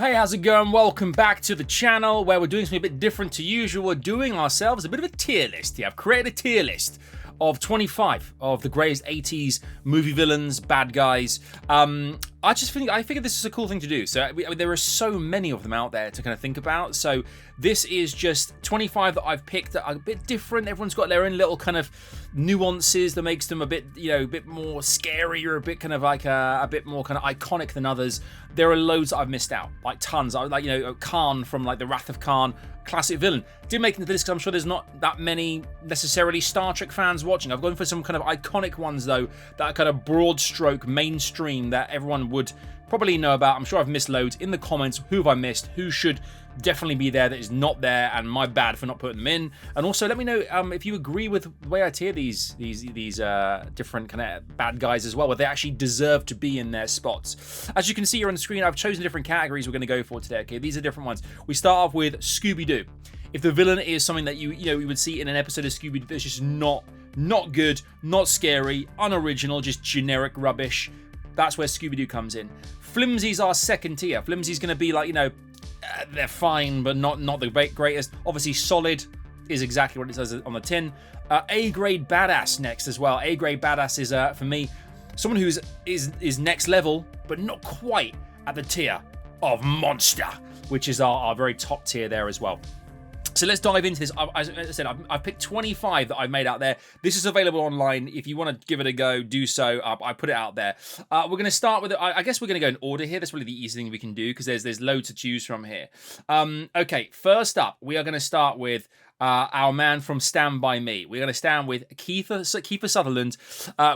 Hey, how's it going? Welcome back to the channel where we're doing something a bit different to usual. We're doing ourselves a bit of a tier list here. I've created a tier list of 25 of the greatest 80s movie villains, bad guys. I figured this is a cool thing to do. So there are so many of them out there to kind of think about. So this is just 25 that I've picked that are a bit different. Everyone's got their own little kind of nuances that makes them a bit, a bit more scary or a bit kind of like a bit more kind of iconic than others. There are loads that I've missed out, like tons. Khan from like the Wrath of Khan, classic villain. Didn't make it into this because I'm sure there's not that many necessarily Star Trek fans watching. I've gone for some kind of iconic ones though, that are kind of broad stroke mainstream that everyone would probably know about. I'm sure I've missed loads. In the comments, who have I missed? Who should definitely be there that is not there, and my bad for not putting them in. And also let me know if you agree with the way I tier these different kind of bad guys as well, where they actually deserve to be in their spots. As you can see here on the screen, I've chosen different categories we're going to go for today. Okay, these are different ones. We start off with Scooby-Doo. If the villain is something that you would see in an episode of Scooby-Doo that's just not good, not scary, unoriginal, just generic rubbish, that's where Scooby-Doo comes in. Flimsy's our second tier. Flimsy's going to be like, they're fine, but not the greatest. Obviously, solid is exactly what it says on the tin. A-grade badass next as well. A-grade badass is, for me, someone who is next level, but not quite at the tier of monster, which is our very top tier there as well. So let's dive into this. As I said, I've picked 25 that I've made out there. This is available online. If you want to give it a go, do so. I put it out there. We're going to start with, I guess we're going to go in order here. That's really the easy thing we can do because there's loads to choose from here. Okay, first up, we are going to start with our man from Stand By Me. We're going to stand with Kiefer Sutherland,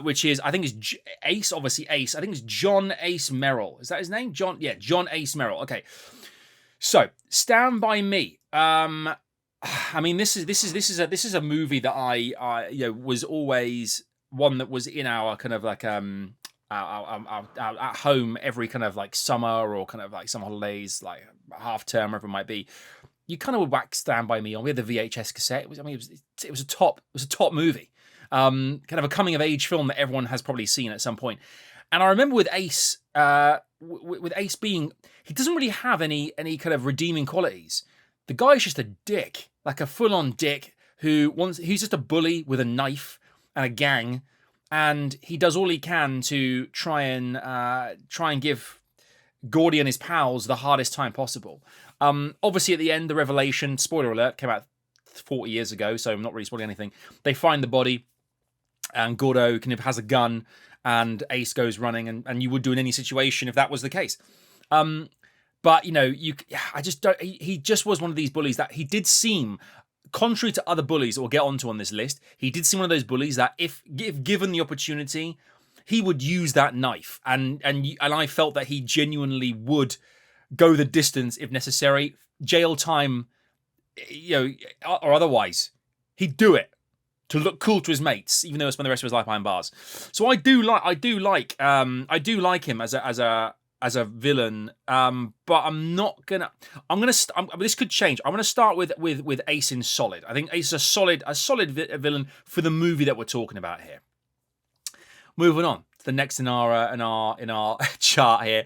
which is, I think is Ace, obviously Ace. I think it's John Ace Merrill. Is that his name? John Ace Merrill. Okay. So, Stand By Me. I mean, this is a movie that I was always one that was in our kind of like our at home every kind of like summer or kind of like some holidays, like half term, whatever it might be. You kind of would whack Stand By Me on. We had the VHS cassette. It was a top movie, kind of a coming of age film that everyone has probably seen at some point. And I remember with Ace, with Ace being, he doesn't really have any kind of redeeming qualities. The guy's just a dick, like a full-on dick he's just a bully with a knife and a gang, and he does all he can to try and give Gordy and his pals the hardest time possible. Obviously, at the end, the revelation, spoiler alert, came out 40 years ago, so I'm not really spoiling anything. They find the body, and Gordo kind of has a gun, and Ace goes running, and you would do in any situation if that was the case. But I just don't. He just was one of these bullies that he did seem, contrary to other bullies that we'll get onto on this list, he did seem one of those bullies that if given the opportunity, he would use that knife, and I felt that he genuinely would go the distance if necessary, jail time, or otherwise, he'd do it to look cool to his mates, even though he spent the rest of his life behind bars. So I do like him as a villain, but this could change. I'm gonna start with Ace in solid. I think Ace is a solid villain for the movie that we're talking about here. Moving on to the next in our chart here,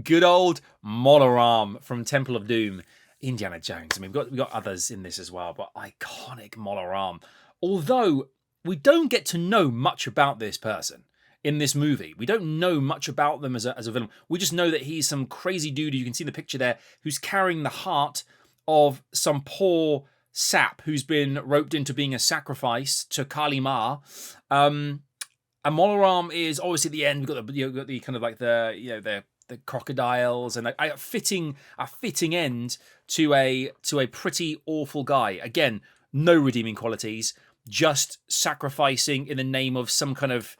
good old Molaram from Temple of Doom, Indiana Jones. I mean, we've got others in this as well, but iconic Molaram. Although we don't get to know much about this person in this movie. We don't know much about them as a villain. We just know that he's some crazy dude, you can see in the picture there, who's carrying the heart of some poor sap who's been roped into being a sacrifice to Kali Ma. And Molaram is obviously at the end. We've got the kind of like the crocodiles and a fitting end to a pretty awful guy. Again, no redeeming qualities, just sacrificing in the name of some kind of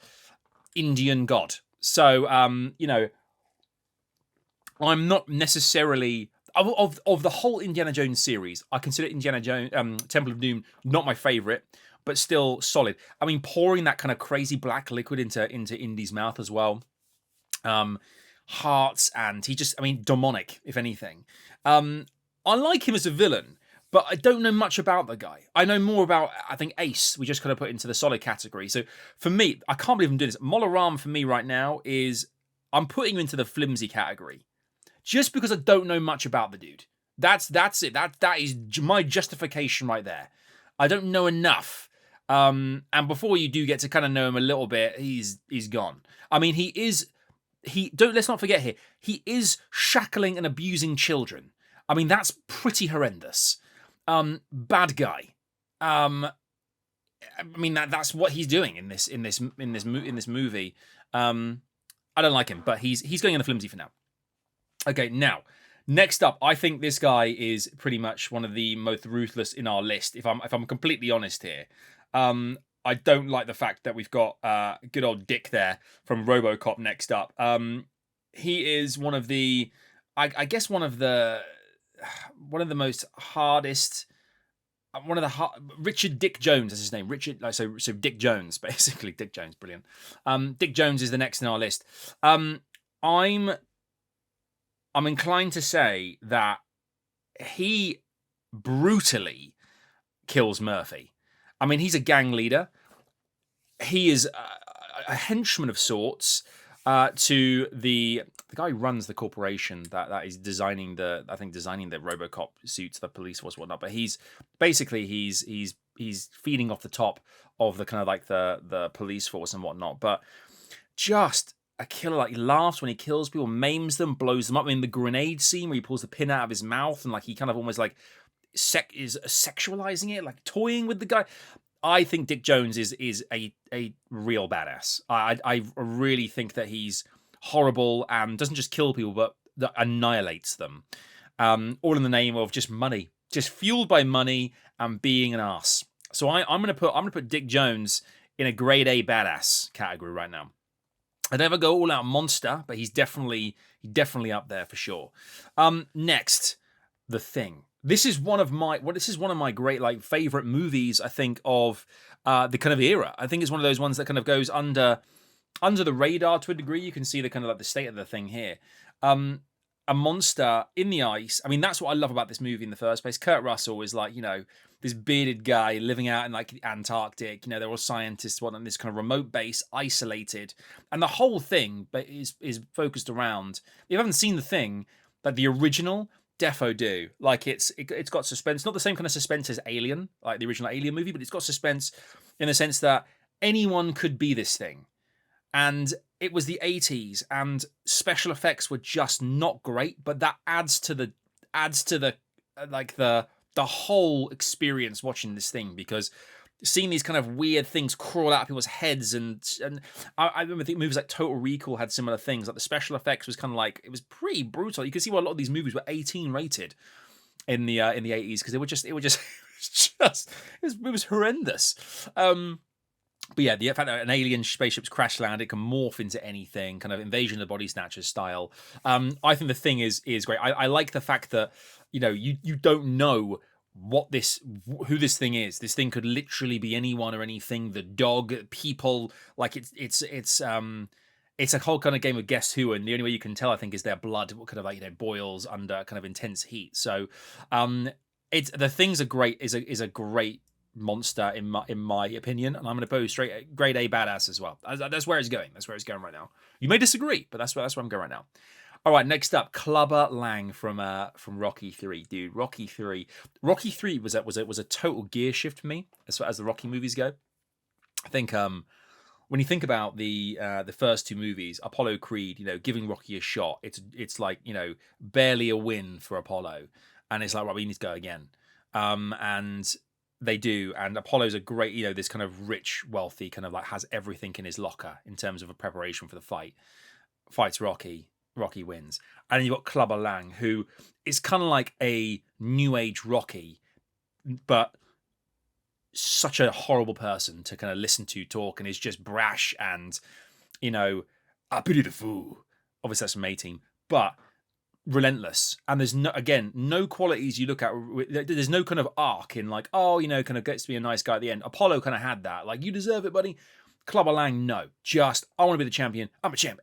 Indian god. So I'm not necessarily of the whole Indiana Jones series. I consider Indiana Jones Temple of Doom not my favorite, but still solid. I mean, pouring that kind of crazy black liquid into Indy's mouth as well. Hearts, and demonic, if anything. I like him as a villain, but I don't know much about the guy. I know more about, I think, Ace, we just kind of put into the solid category. So for me, I can't believe I'm doing this. Molaram for me right now is, I'm putting him into the flimsy category. just because I don't know much about the dude. That's it. That is my justification right there. I don't know enough. And before you do get to kind of know him a little bit, he's gone. I mean, let's not forget here, he is shackling and abusing children. I mean, that's pretty horrendous. Bad guy. I mean, that's what he's doing in this movie. I don't like him, but he's going in the flimsy for now. Okay, now next up, I think this guy is pretty much one of the most ruthless in our list. If I'm completely honest here, I don't like the fact that we've got good old Dick there from RoboCop next up. He is one of the, I guess one of the most hardest. Richard Dick Jones is his name. Richard, so Dick Jones, basically. Dick Jones, brilliant. Dick Jones is the next in our list. I'm inclined to say that he brutally kills Murphy. I mean, he's a gang leader. He is a henchman of sorts to the guy who runs the corporation that is designing the RoboCop suits, the police force, whatnot. But he's feeding off the top of the kind of like the police force and whatnot. But just a killer, like, he laughs when he kills people, maims them, blows them up. I mean, the grenade scene where he pulls the pin out of his mouth and like he kind of almost like is sexualizing it, like toying with the guy. I think Dick Jones is a real badass. I really think that he's horrible and doesn't just kill people, but that annihilates them. All in the name of just money, just fueled by money and being an ass. So I'm gonna put Dick Jones in a grade A badass category right now. I'd never go all out monster, but he's definitely up there for sure. Next, The Thing. This is one of my great like favorite movies, I think, of the kind of era. I think it's one of those ones that kind of goes under the radar to a degree. You can see the kind of like the state of the thing here. A monster in the ice. I mean, that's what I love about this movie in the first place. Kurt Russell is like, this bearded guy living out in like the Antarctic. They're all scientists, on this kind of remote base, isolated, and the whole thing is focused around. If you haven't seen The Thing, like the original, defo do. Like it's got suspense, not the same kind of suspense as Alien, like the original Alien movie, but it's got suspense in the sense that anyone could be this thing. And it was the 80s, and special effects were just not great, but that adds to the like the whole experience watching this thing, because seeing these kind of weird things crawl out of people's heads, and I remember movies like Total Recall had similar things. Like the special effects was kind of like, it was pretty brutal. You could see why a lot of these movies were 18 rated in the 80s, because it was horrendous. But yeah, the fact that an alien spaceship's crash land, it can morph into anything, kind of Invasion of the Body Snatchers style. I think The Thing is great. I like the fact that you don't know who this thing is. This thing could literally be anyone or anything. The dog, people, like it's a whole kind of game of guess who, and the only way you can tell, I think, is their blood kind of like boils under kind of intense heat. So The Thing's is a great monster in my opinion, and I'm going to pose straight grade A badass as well. That's where it's going. That's where it's going right now. You may disagree, but that's where I'm going right now. All right, next up, Clubber Lang from Rocky 3. Dude, Rocky 3 was a total gear shift for me as far as the Rocky movies go. I think when you think about the first two movies, Apollo Creed, giving Rocky a shot, it's like, barely a win for Apollo, and it's like, right, we need to go again. And they do, and Apollo's a great, this kind of rich, wealthy, kind of like has everything in his locker in terms of a preparation for the fight. Fights Rocky wins. And then you've got Clubber Lang, who is kind of like a new age Rocky, but such a horrible person to kind of listen to talk, and is just brash and, I pity the fool. Obviously that's from A-Team, but relentless. And there's no qualities you look at. There's no kind of arc in like, kind of gets to be a nice guy at the end. Apollo kind of had that, like, you deserve it, buddy. Clubber Lang, no, just I want to be the champion. I'm a champ.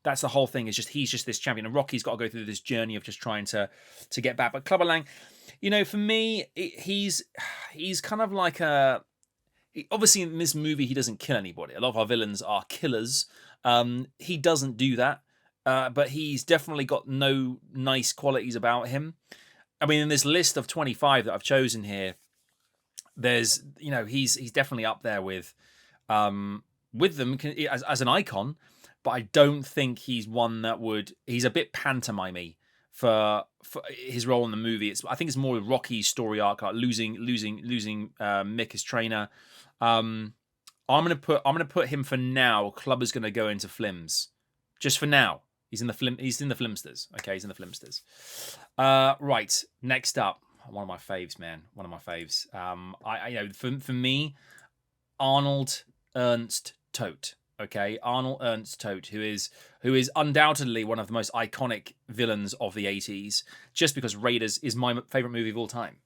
That's the whole thing. Is just he's just this champion, and Rocky's got to go through this journey of just trying to get back. But Clubber Lang, for me, he's kind of like obviously in this movie he doesn't kill anybody. A lot of our villains are killers. He doesn't do that. but he's definitely got no nice qualities about him. I mean, in this list of 25 that I've chosen here, there's, he's definitely up there with them as an icon, but I don't think he's one that he's a bit pantomimey for his role in the movie. I think it's more Rocky's story arc, like losing Mick, his trainer. I'm gonna put him for now. Clubber's gonna go into Flims, just for now. He's in the Flimsters. Okay, he's in the Flimsters. Right, next up, one of my faves, man. One of my faves. For me, Arnold Ernst Tote. Okay, Arnold Ernst Tote, who is undoubtedly one of the most iconic villains of the 80s, just because Raiders is my favorite movie of all time.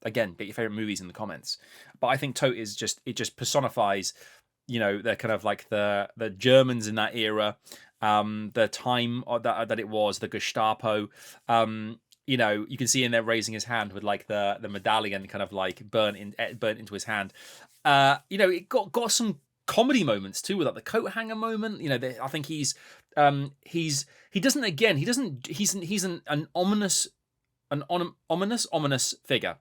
Again, get your favorite movies in the comments. But I think Tote just personifies, the kind of like the Germans in that era, the time that it was, the Gestapo. You can see in there raising his hand with like the medallion kind of like burnt into his hand. It got some comedy moments too, with like the coat hanger moment. I think he's an ominous figure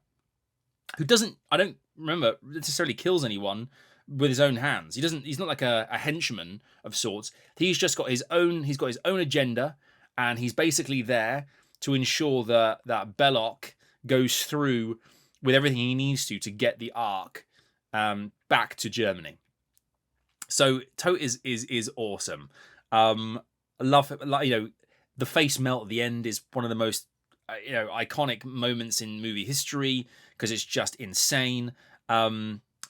who doesn't, I don't remember, necessarily kills anyone with his own hands. He's not like a henchman of sorts. He's got his own agenda, and he's basically there to ensure that Belloc goes through with everything he needs to get the Ark back to Germany. So Tote is awesome. I love it. The face melt at the end is one of the most iconic moments in movie history because it's just insane.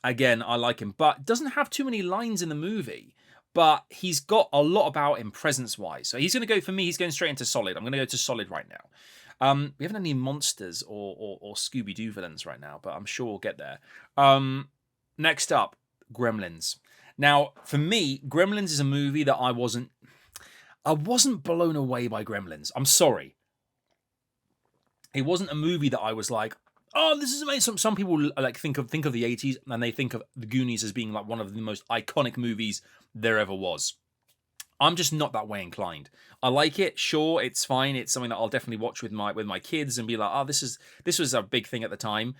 Again, I like him, but doesn't have too many lines in the movie. But he's got a lot about him presence-wise. So he's going to go, for me, he's going straight into solid. I'm going to go to solid right now. We haven't any monsters or Scooby-Doo villains right now, but I'm sure we'll get there. Next up, Gremlins. Now, for me, Gremlins is a movie that I wasn't blown away by Gremlins. I'm sorry. It wasn't a movie that I was like, oh, this is amazing. Some people like think of the 80s and they think of The Goonies as being like one of the most iconic movies there ever was. I'm just not that way inclined. I like it, sure, it's fine. It's something that I'll definitely watch with my kids and be like, oh, this was a big thing at the time.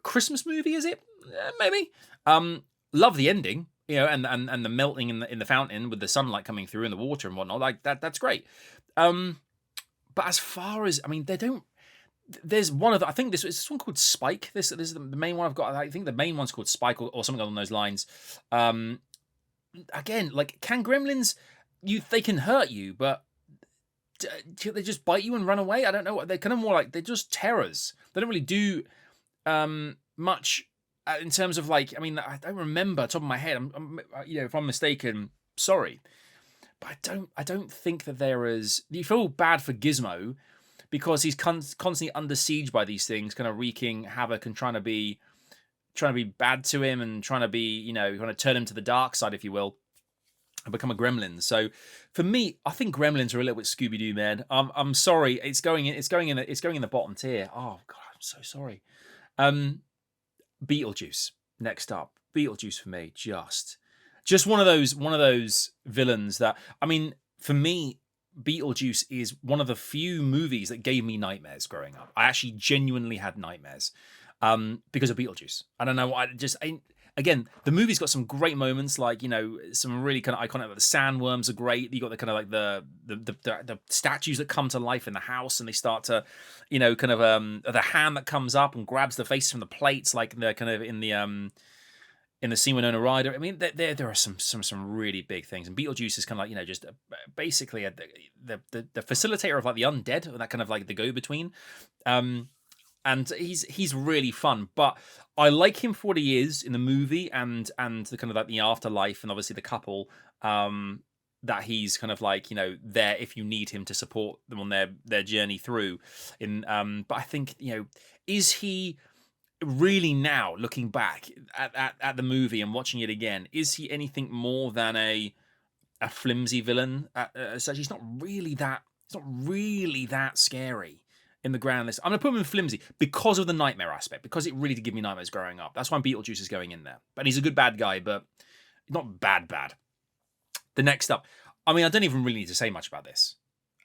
Christmas movie, is it? Maybe. Love the ending, and the melting in the fountain with the sunlight coming through in the water and whatnot. Like that's great. But as far as, I mean, they don't. There's one of the, I think is this one called Spike. This is the main one I've got. I think the main one's called Spike or something along those lines. Again, like, can Gremlins, they can hurt you, but they just bite you and run away? I don't know. They're kind of more like, they're just terrors. They don't really do much in terms of like, I mean, I don't remember top of my head. If I'm mistaken, sorry, but I don't think that there is. You feel bad for Gizmo because he's constantly under siege by these things, kind of wreaking havoc and trying to be bad to him and trying to be, trying to turn him to the dark side, if you will, and become a gremlin. So for me, I think Gremlins are a little bit Scooby-Doo, man. I'm sorry, it's going in the bottom tier. Oh God, I'm so sorry. Beetlejuice next up. Beetlejuice for me, just one of those villains that, I mean, for me, Beetlejuice is one of the few movies that gave me nightmares growing up. I actually genuinely had nightmares because of Beetlejuice. I don't know. Again, the movie's got some great moments, like, some really kind of iconic. Like the sandworms are great. You got the kind of like the statues that come to life in the house, and they start to, kind of the hand that comes up and grabs the face from the plates, like they're kind of in the scene with Winona Ryder. I mean, there are some really big things, and Beetlejuice is kind of like, just basically the facilitator of like the undead, or that kind of like the go between. And he's really fun, but I like him for what he is in the movie, and the kind of like the afterlife, and obviously the couple that he's kind of like, there if you need him to support them on their journey through. But I think, is he really, now looking back at the movie and watching it again, is he anything more than a flimsy villain? So he's not really that scary in the grand list. I'm gonna put him in flimsy because of the nightmare aspect, because it really did give me nightmares growing up. That's why Beetlejuice is going in there. But he's a good bad guy, but not bad. The next up, I mean, I don't even really need to say much about this.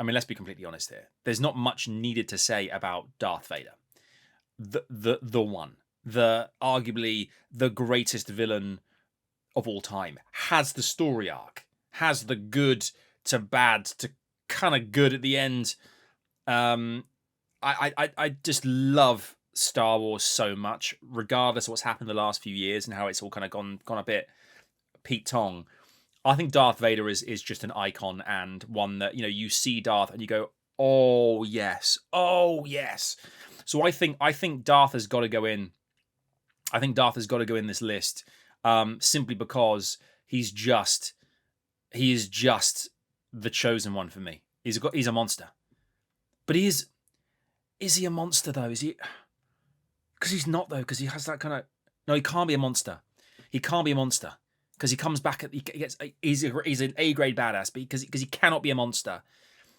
I mean, let's be completely honest here. There's not much needed to say about Darth Vader. The one. The arguably the greatest villain of all time. Has the story arc. Has the good to bad to kind of good at the end. I just love Star Wars so much, regardless of what's happened the last few years and how it's all kind of gone a bit Pete Tong. I think Darth Vader is just an icon, and one that, you know, you see Darth and you go, oh yes, oh yes. So I think Darth has got to go in. I think Darth has got to go in this list, simply because he is just the chosen one for me. He's a monster, but is he a monster though? Is he? Because he's not though. Because he has that kind of no. He can't be a monster. He can't be a monster. Because he comes back he's an A grade badass, but because he cannot be a monster,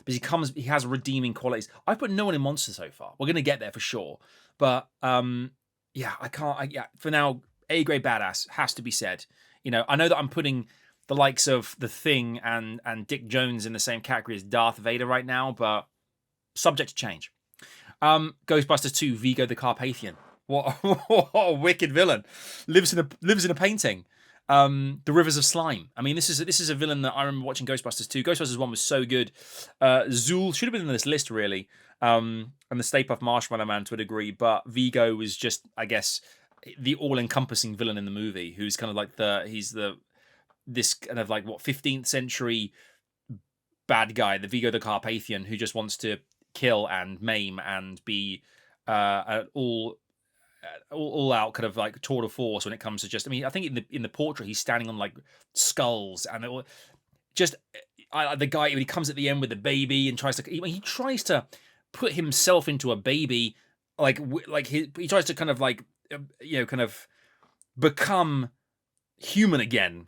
because he has redeeming qualities. I've put no one in monster so far. We're gonna get there for sure, but yeah, I can't. For now, A grade badass has to be said. You know, I know that I'm putting the likes of The Thing and Dick Jones in the same category as Darth Vader right now, but subject to change. Ghostbusters 2, Vigo the Carpathian. What a wicked villain! Lives in a painting. The Rivers of Slime. I mean, this is a villain that I remember watching Ghostbusters 2. Ghostbusters 1 was so good. Zool should have been in this list, really. And the Stay Puft Marshmallow Man to a degree, but Vigo was just, I guess, the all-encompassing villain in the movie, who's kind of like this kind of like, 15th century bad guy, the Vigo the Carpathian, who just wants to kill and maim and be all out kind of like tour de force when it comes to just. I mean, I think in the portrait he's standing on like skulls and the guy when he comes at the end with the baby and he tries to put himself into a baby, he tries to kind of like kind of become human again.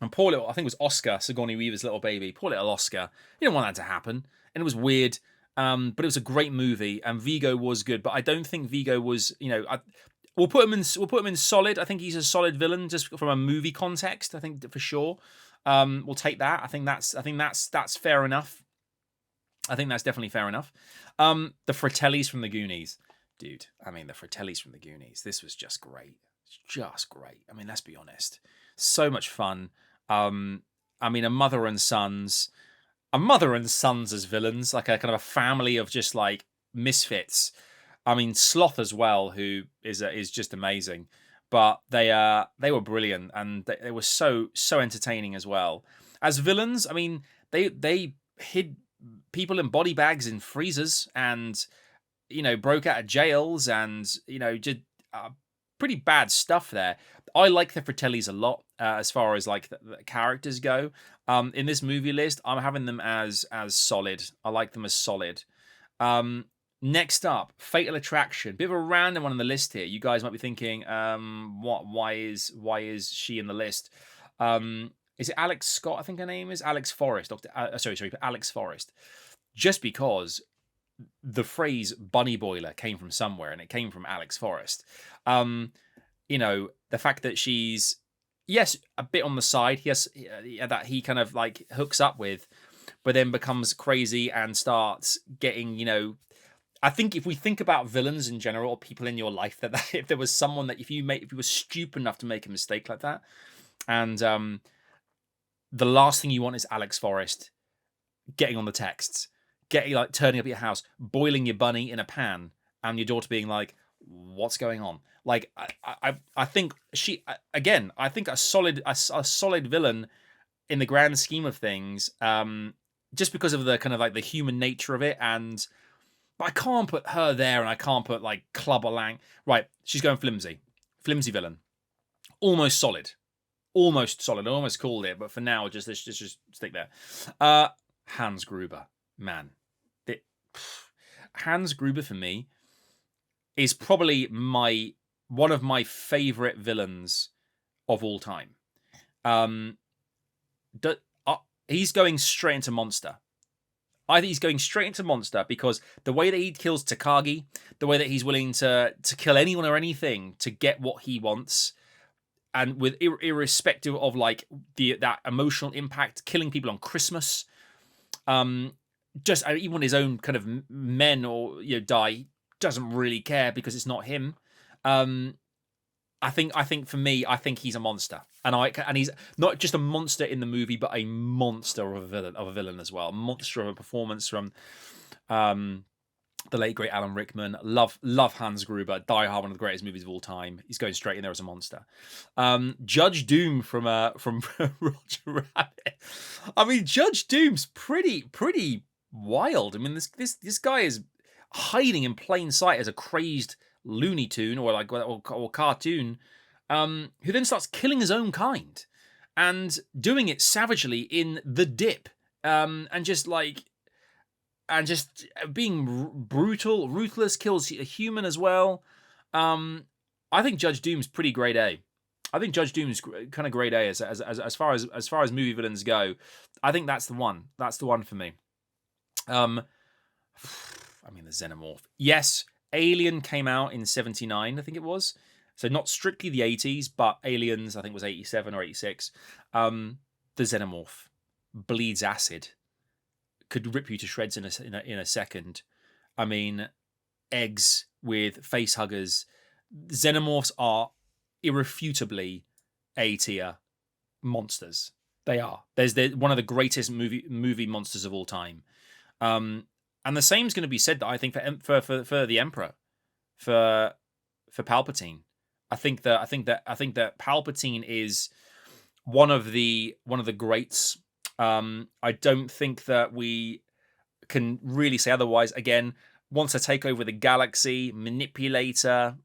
And poor little, I think it was Oscar, Sigourney Weaver's little baby. Poor little Oscar. He didn't want that to happen, and it was weird. But it was a great movie, and Vigo was good. But I don't think Vigo was, we'll put him in solid. I think he's a solid villain just from a movie context. I think for sure. We'll take that. I think that's fair enough. I think that's definitely fair enough. The Fratellis from the Goonies, dude. I mean, the Fratellis from the Goonies. This was just great. It's just great. I mean, let's be honest. So much fun. I mean, a mother and sons as villains, like a kind of a family of just like misfits. I mean, Sloth as well, who is just amazing. But they were brilliant, and they were so entertaining as well. As villains, I mean, they hid people in body bags in freezers, and broke out of jails, and did pretty bad stuff there. I like the Fratellis a lot as far as like the characters go. In this movie list, I'm having them as solid. I like them as solid. Next up, Fatal Attraction. Bit of a random one on the list here. You guys might be thinking, why is she in the list? Is it Alex Scott? I think her name is Alex Forrest. Alex Forrest. Just because the phrase bunny boiler came from somewhere, and it came from Alex Forrest. The fact that she's, yes, a bit on the side, yes, that he kind of like hooks up with, but then becomes crazy and starts getting, I think if we think about villains in general, or people in your life, that if there was someone that if you were stupid enough to make a mistake like that, and the last thing you want is Alex Forrest getting on the texts, turning up at your house, boiling your bunny in a pan, and your daughter being like, what's going on? Like, I think I think a solid villain in the grand scheme of things, just because of the kind of like the human nature of it. But I can't put her there, and I can't put like Clubber Lang. Right, she's going flimsy villain, almost solid. I almost called it, but for now, let's just stick there. Hans Gruber, man, Hans Gruber for me is probably one of my favorite villains of all time. He's going straight into monster. I think he's going straight into monster because the way that he kills Takagi, the way that he's willing to kill anyone or anything to get what he wants, and with irrespective of like that emotional impact, killing people on Christmas, just even when his own kind of men or die, doesn't really care because it's not him. I think for me, I think he's a monster, and he's not just a monster in the movie, but a monster of a villain as well. A monster of a performance from the late great Alan Rickman. Love Hans Gruber. Die Hard, one of the greatest movies of all time. He's going straight in there as a monster. Judge Doom from Roger Rabbit. I mean, Judge Doom's pretty wild. I mean, this guy is hiding in plain sight as a crazed Looney Tune or cartoon, who then starts killing his own kind and doing it savagely in the dip, and just being brutal, ruthless, kills a human as well. I think Judge Doom's pretty grade A. I think Judge Doom's kind of grade A as far as movie villains go. I think that's the one. That's the one for me. I mean, the Xenomorph. Yes, Alien came out in 79, I think it was. So not strictly the 80s, but Aliens, I think, was 87 or 86. The Xenomorph bleeds acid. Could rip you to shreds in a second. I mean, eggs with face huggers. Xenomorphs are irrefutably A-tier monsters. They are. They're one of the greatest movie monsters of all time. And the same's going to be said, that I think for the Emperor, for Palpatine. I think that Palpatine is one of the greats. I don't think that we can really say otherwise. Again, wants to take over the galaxy, manipulator.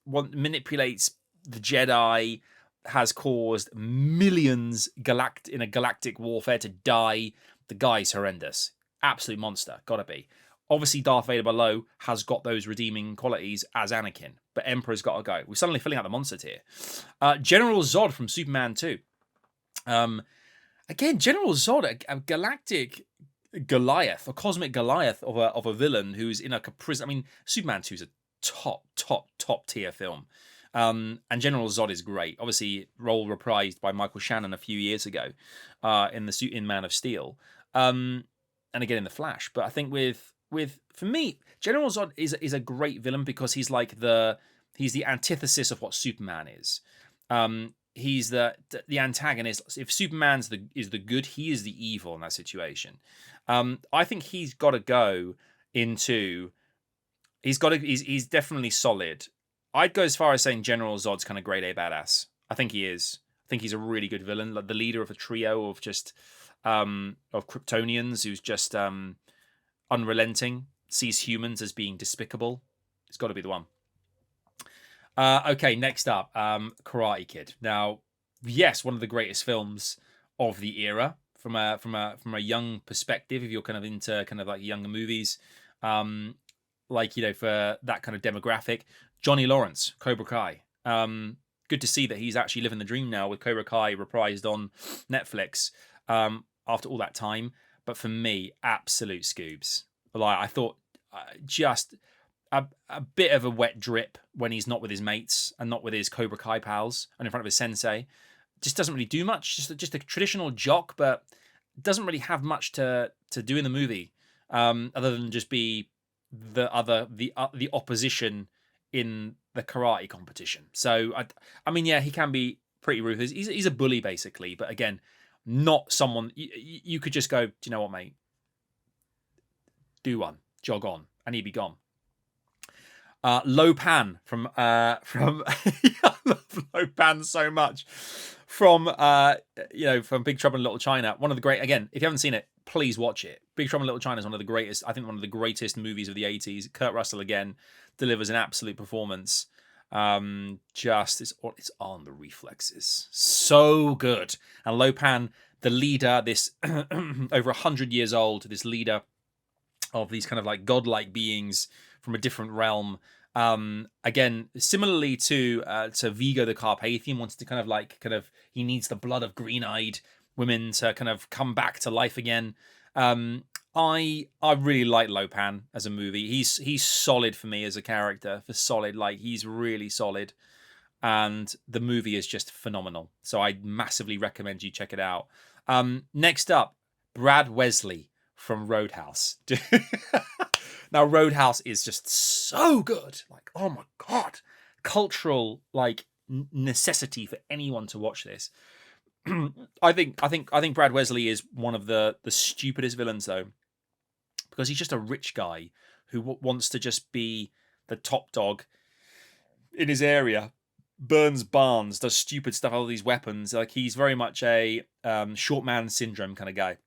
Manipulates the Jedi. Has caused millions in a galactic warfare to die. The guy's horrendous. Absolute monster. Gotta be. Obviously, Darth Vader below has got those redeeming qualities as Anakin, but Emperor's got to go. We're suddenly filling out the monster tier. General Zod from Superman 2. Again, General Zod, a galactic Goliath, a cosmic Goliath of a villain who's in a caprice. I mean, Superman 2 is a top tier film. And General Zod is great. Obviously, role reprised by Michael Shannon a few years ago in Man of Steel. And again in The Flash. But I think for me, General Zod is a great villain because he's like he's the antithesis of what Superman is. He's the antagonist. If Superman's is the good, he is the evil in that situation. I think he's got to go into. He's definitely solid. I'd go as far as saying General Zod's kind of grade A badass. I think he is. I think he's a really good villain, like the leader of a trio of just of Kryptonians who's just unrelenting, sees humans as being despicable. It's got to be the one. Okay, next up, Karate Kid. Now, yes, one of the greatest films of the era from a young perspective. If you're kind of into kind of like younger movies, for that kind of demographic. Johnny Lawrence, Cobra Kai. Good to see that he's actually living the dream now with Cobra Kai reprised on Netflix after all that time. But for me, absolute scoobs. Like, I thought just a bit of a wet drip when he's not with his mates and not with his Cobra Kai pals and in front of his sensei. Just doesn't really do much. Just a traditional jock, but doesn't really have much to do in the movie other than just be the opposition in the karate competition. So I mean, yeah, he can be pretty ruthless. He's a bully basically, but again, not someone you could just go, do you know what, mate? Do one, jog on, and he'd be gone. Lo Pan from I love Lo Pan so much from Big Trouble in Little China. One of the great, again, if you haven't seen it, please watch it. Big Trouble in Little China is one of the greatest, I think one of the greatest movies of the 80s. Kurt Russell again delivers an absolute performance. It's on the reflexes. So good. And Lo Pan, the leader, this over 100 years old, this leader of these kind of like godlike beings from a different realm. Again, similarly to Vigo the Carpathian, wanted to kind of he needs the blood of green-eyed women to kind of come back to life again. I really like Lo Pan as a movie. He's solid for me as a character. He's really solid. and the movie is just phenomenal. So I massively recommend you check it out. Next up, Brad Wesley from Roadhouse. Now, Roadhouse is just so good. Like, oh my god, cultural like necessity for anyone to watch this. I think Brad Wesley is one of the stupidest villains though, because he's just a rich guy who wants to just be the top dog in his area, burns barns, does stupid stuff, all these weapons. Like, he's very much a short man syndrome kind of guy.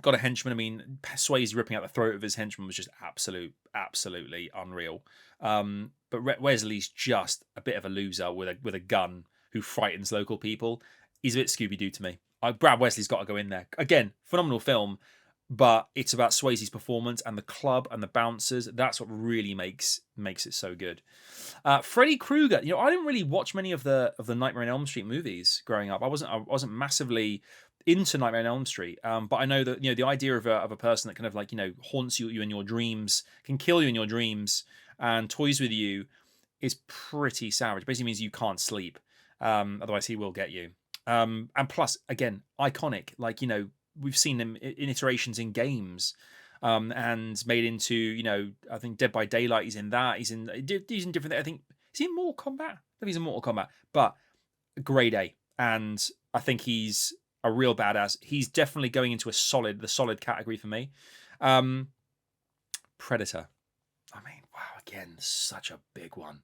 Got a henchman. I mean, Swayze ripping out the throat of his henchman was just absolutely unreal. But Wesley's just a bit of a loser with a gun who frightens local people. He's a bit Scooby-Doo to me. Brad Wesley's got to go in there. Again, phenomenal film, but it's about Swayze's performance and the club and the bouncers. That's what really makes it so good. Freddy Krueger. You know, I didn't really watch many of the Nightmare on Elm Street movies growing up. I wasn't massively into Nightmare on Elm Street, but I know that, you know, the idea of a person that kind of like, you know, haunts you in your dreams, can kill you in your dreams, and toys with you is pretty savage. Basically means you can't sleep, otherwise he will get you. And plus, again, iconic. Like, you know, we've seen him in iterations in games, and made into, you know, I think Dead by Daylight. He's in that. He's in different. I think, is he in Mortal Kombat? I think he's in Mortal Kombat, but grade A, and I think he's a real badass. He's definitely going into the solid category for me. Predator. I mean, wow, again, such a big one.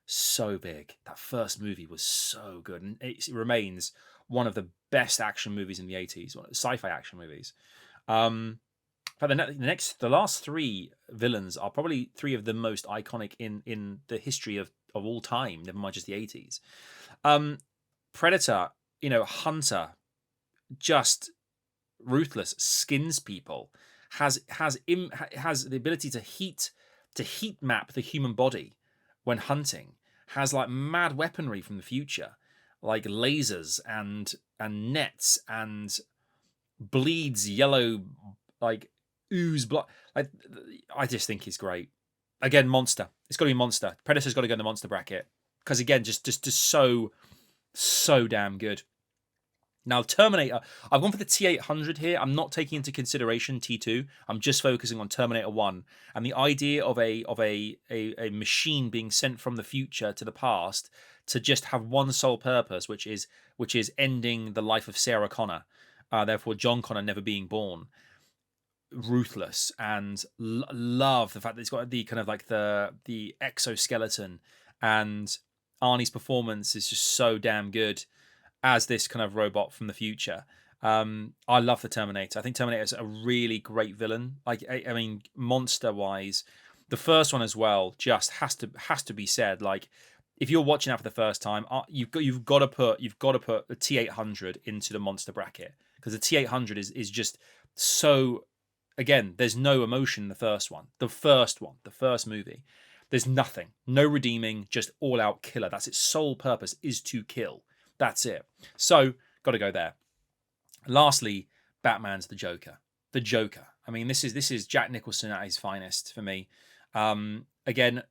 So big. That first movie was so good, and it remains one of the best action movies in the 80s, sci-fi action movies. But the last three villains are probably three of the most iconic in the history of all time, never mind just the 80s. Predator, you know, Hunter, just ruthless, skins people, has the ability to heat map the human body when hunting, has like mad weaponry from the future, like lasers and nets, and bleeds yellow, like ooze blood. Like, I just think he's great. Again, monster. It's got to be monster. Predator's got to go in the monster bracket, because again, just so damn good. Now, Terminator, I've gone for the T800 here. I'm not taking into consideration T2. I'm just focusing on Terminator 1. And the idea of a machine being sent from the future to the past to just have one sole purpose, which is ending the life of Sarah Connor, therefore John Connor never being born. Ruthless, and love the fact that it's got the kind of like the exoskeleton, and Arnie's performance is just so damn good as this kind of robot from the future. I love the Terminator. I think Terminator is a really great villain. Like, I mean, monster wise, the first one as well just has to be said. Like, if you're watching that for the first time, you've got to put the T800 into the monster bracket, because the T800 is just so. Again, there's no emotion in the first movie. There's nothing, no redeeming, just all out killer. That's its sole purpose, is to kill. That's it. So, got to go there. Lastly, Batman's the Joker. The Joker. I mean, this is Jack Nicholson at his finest for me. Again,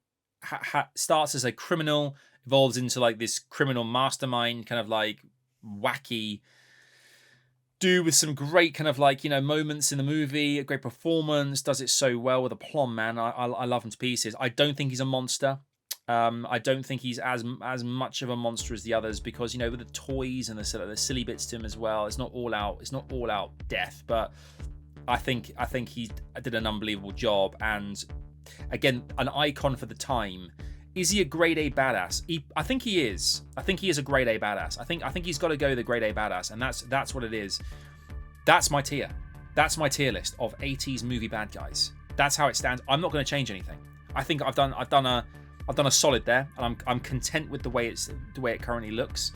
starts as a criminal, evolves into like this criminal mastermind, kind of like wacky dude with some great kind of like, you know, moments in the movie, a great performance, does it so well with aplomb, man. I love him to pieces. I don't think he's a monster. I don't think he's as much of a monster as the others, because, you know, with the toys and the silly bits to him as well, it's not all out death, but I think he did an unbelievable job. And again, an icon for the time. Is he a grade A badass? I think he is. I think he is a grade A badass. I think he's got to go the grade A badass, and that's what it is. That's my tier. That's my tier list of 80s movie bad guys. That's how it stands. I'm not going to change anything. I think I've done a solid there, and I'm content with the way it currently looks.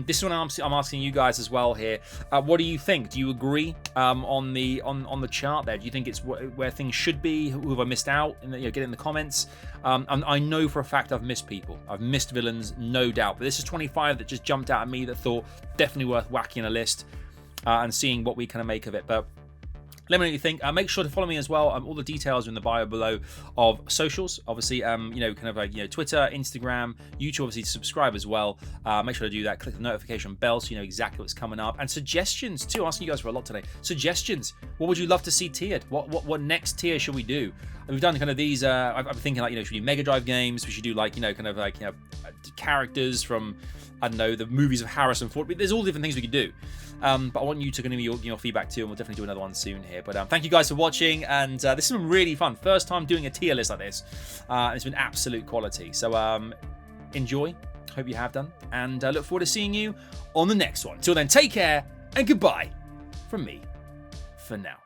This one I'm asking you guys as well here. What do you think? Do you agree on the chart there? Do you think it's where things should be? Who have I missed out? And, you know, get it in the comments. And I know for a fact I've missed people. I've missed villains, no doubt. But this is 25 that just jumped out at me that thought definitely worth whacking a list and seeing what we kind of make of it. But Let me know what you think. Make sure to follow me as well. All the details are in the bio below of socials. Obviously, you know, kind of like, you know, Twitter, Instagram, YouTube. Obviously, to subscribe as well. Make sure to do that. Click the notification bell so you know exactly what's coming up. And suggestions too. Asking you guys for a lot today. Suggestions. What would you love to see tiered? What next tier should we do? We've done kind of these. I'm thinking like, you know, should we do Mega Drive games? We should do like, you know, kind of like, you know, characters from, I don't know, the movies of Harrison Ford. There's all different things we could do. But I want you to give me your feedback too, and we'll definitely do another one soon here. But thank you guys for watching, and this has been really fun. First time doing a tier list like this. It's been absolute quality. So enjoy. Hope you have done, and look forward to seeing you on the next one. Till then, take care and goodbye from me for now.